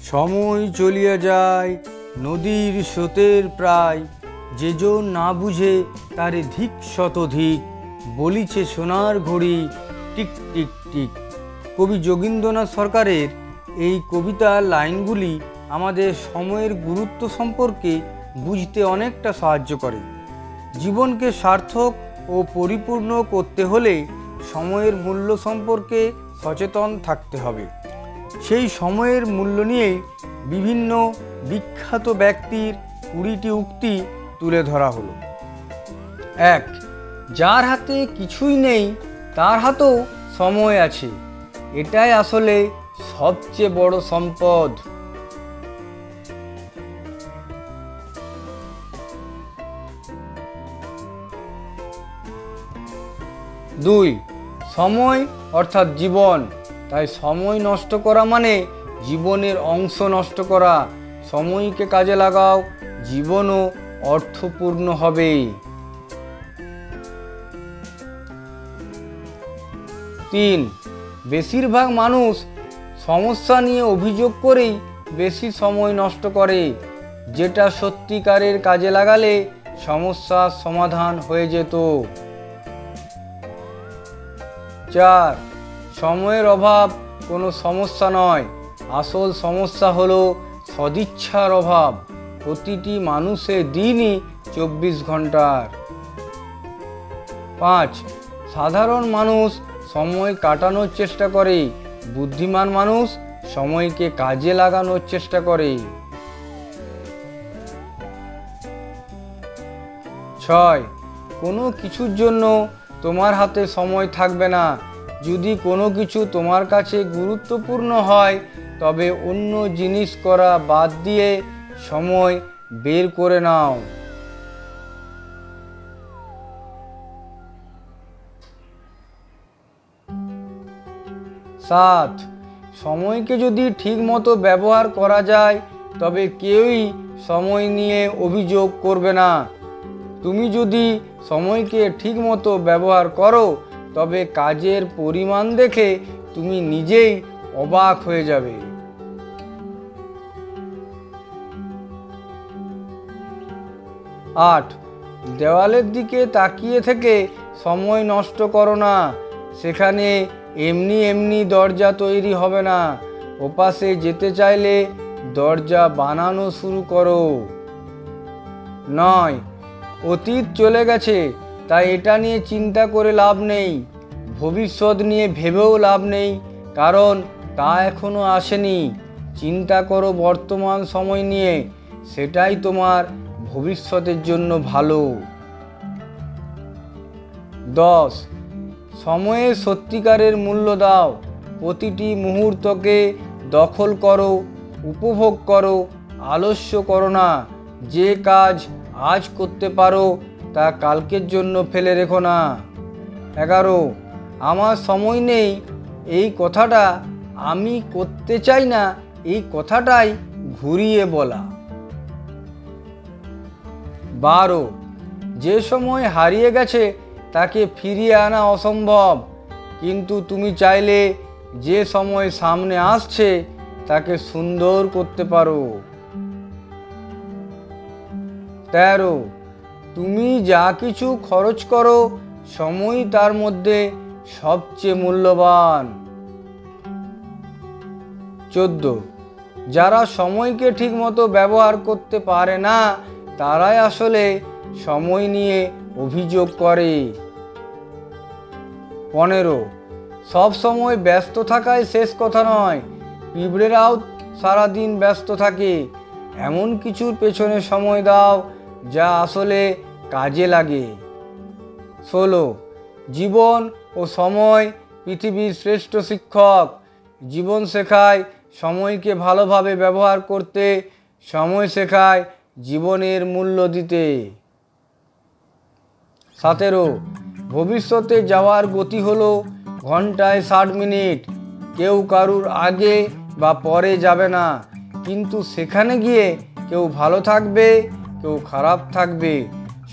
সময় চলিয়া যায় নদীর স্রোতের প্রায়, যেজন না বুঝে তারে ধিক শতধিক, বলিছে সোনার ঘড়ি টিক টিক টিক। কবি যোগীন্দ্রনাথ সরকারের এই কবিতার লাইনগুলি আমাদের সময়ের গুরুত্ব সম্পর্কে বুঝতে অনেকটা সাহায্য করে। জীবনকে সার্থক ও পরিপূর্ণ করতে হলে সময়ের মূল্য সম্পর্কে সচেতন থাকতে হবে। সেই সময়ের মূল্য নিয়েই বিভিন্ন বিখ্যাত ব্যক্তির 20টি উক্তি তুলে ধরা হলো। 1. যার হাতে কিছুই নেই তার হাতেও সময় আছে, এটাই আসলে সবচেয়ে বড় সম্পদ। 2. সময় অর্থাৎ জীবন, তাই সময় নষ্ট করা মানে জীবনের অংশ নষ্ট করা। সময়কে কাজে লাগাও, জীবনও অর্থপূর্ণ হবে। 3. বেশিরভাগ মানুষ সমস্যা নিয়ে অভিযোগ করেই বেশি সময় নষ্ট করে, যেটা সত্যিকারের কাজে লাগালে সমস্যার সমাধান হয়ে যেত। 4. সময়ের অভাব কোনো সমস্যা নয়, আসল সমস্যা হলো সদিচ্ছার অভাব। প্রতিটি মানুষের দিনই 24 ঘন্টার। 5. সাধারণ মানুষ সময় কাটানোর চেষ্টা করে, বুদ্ধিমান মানুষ সময়কে কাজে লাগানোর চেষ্টা করে। 6. কোনো কিছুর জন্য তোমার হাতে সময় থাকবে না। যদি কোনো কিছু তোমার কাছে গুরুত্বপূর্ণ হয় তবে অন্য জিনিস করা বাদ দিয়ে সময় বের করে নাও। 7. সময়কে যদি ঠিকমতো ব্যবহার করা যায় তবে কেউই সময় নিয়ে অভিযোগ করবে না। তুমি যদি সময়কে ঠিকমতো ব্যবহার করো তবে কাজের পরিমাণ দেখে তুমি নিজেই অবাক হয়ে যাবে। 8. দেওয়ালের দিকে তাকিয়ে থেকে সময় নষ্ট করো না, সেখানে এমনি এমনি দরজা তৈরি হবে না। ওপাশে যেতে চাইলে দরজা বানানো শুরু করো। 9. অতীত চলে গেছে, তাই এটা নিয়ে চিন্তা করে লাভ নেই। ভবিষ্যৎ নিয়ে ভেবেও লাভ নেই, কারণ তা এখনো আসেনি। চিন্তা করো বর্তমান সময় নিয়ে, সেটাই তোমার ভবিষ্যতের জন্য ভালো। 10. সময়ের সত্যিকারের মূল্য দাও, প্রতিটি মুহূর্তকে দখল করো, উপভোগ করো, আলস্য করো না। যে কাজ আজ করতে পারো তা কালকের জন্য ফেলে রেখো না। 11. আমার সময় নেই এই কথাটা আমি করতে চাই না, এই কথাটাই ঘুরিয়ে বলা। 12. যে সময় হারিয়ে গেছে তাকে ফিরিয়ে আনা অসম্ভব, কিন্তু তুমি চাইলে যে সময় সামনে আসছে তাকে সুন্দর করতে পারো। 13. তুমি যা কিছু খরচ করো সময় তার মধ্যে সবচেয়ে মূল্যবান। 14. যারা সময়কে ঠিকমতো ব্যবহার করতে পারে না তারাই আসলে সময় নিয়ে অভিযোগ করে। 15. সব সময় ব্যস্ত থাকাই শেষ কথা নয়, পিঁপড়েরাও সারাদিন ব্যস্ত থাকে। এমন কিছুর পেছনে সময় দাও যা আসলে কাজে লাগে। 16. জীবন ও সময় পৃথিবীর শ্রেষ্ঠ শিক্ষক। জীবন শেখায় সময়কে ভালোভাবে ব্যবহার করতে, সময় শেখায় জীবনের মূল্য দিতে। 17. ভবিষ্যতে যাওয়ার গতি হলো ঘন্টায় 60 মিনিট। কেউ কারুর আগে বা পরে যাবে না, কিন্তু সেখানে গিয়ে কেউ ভালো থাকবে, কেউ খারাপ থাকবে।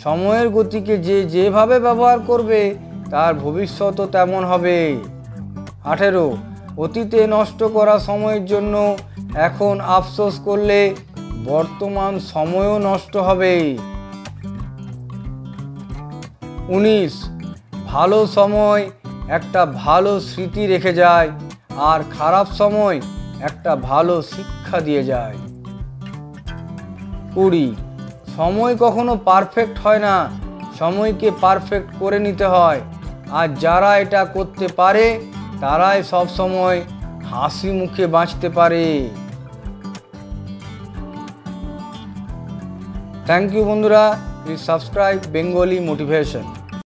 সময়ের গতিকে যে যেভাবে ব্যবহার করবে তার ভবিষ্যৎও তেমন হবে। 18. অতীতে নষ্ট করা সময়ের জন্য এখন আফসোস করলে বর্তমান সময়ও নষ্ট হবে। 19 ভালো সময় একটা ভালো স্মৃতি রেখে যায়, আর খারাপ সময় একটা ভালো শিক্ষা দিয়ে যায়। 20 সময় কখনো পারফেক্ট হয় না, সময়কে পারফেক্ট করে নিতে হয়, আর যারা এটা করতে পারে তারাই সব সময় হাসি মুখে বাঁচতে পারে। থ্যাংক ইউ বন্ধুরা, প্লিজ সাবস্ক্রাইব বেঙ্গলি মোটিভেশন।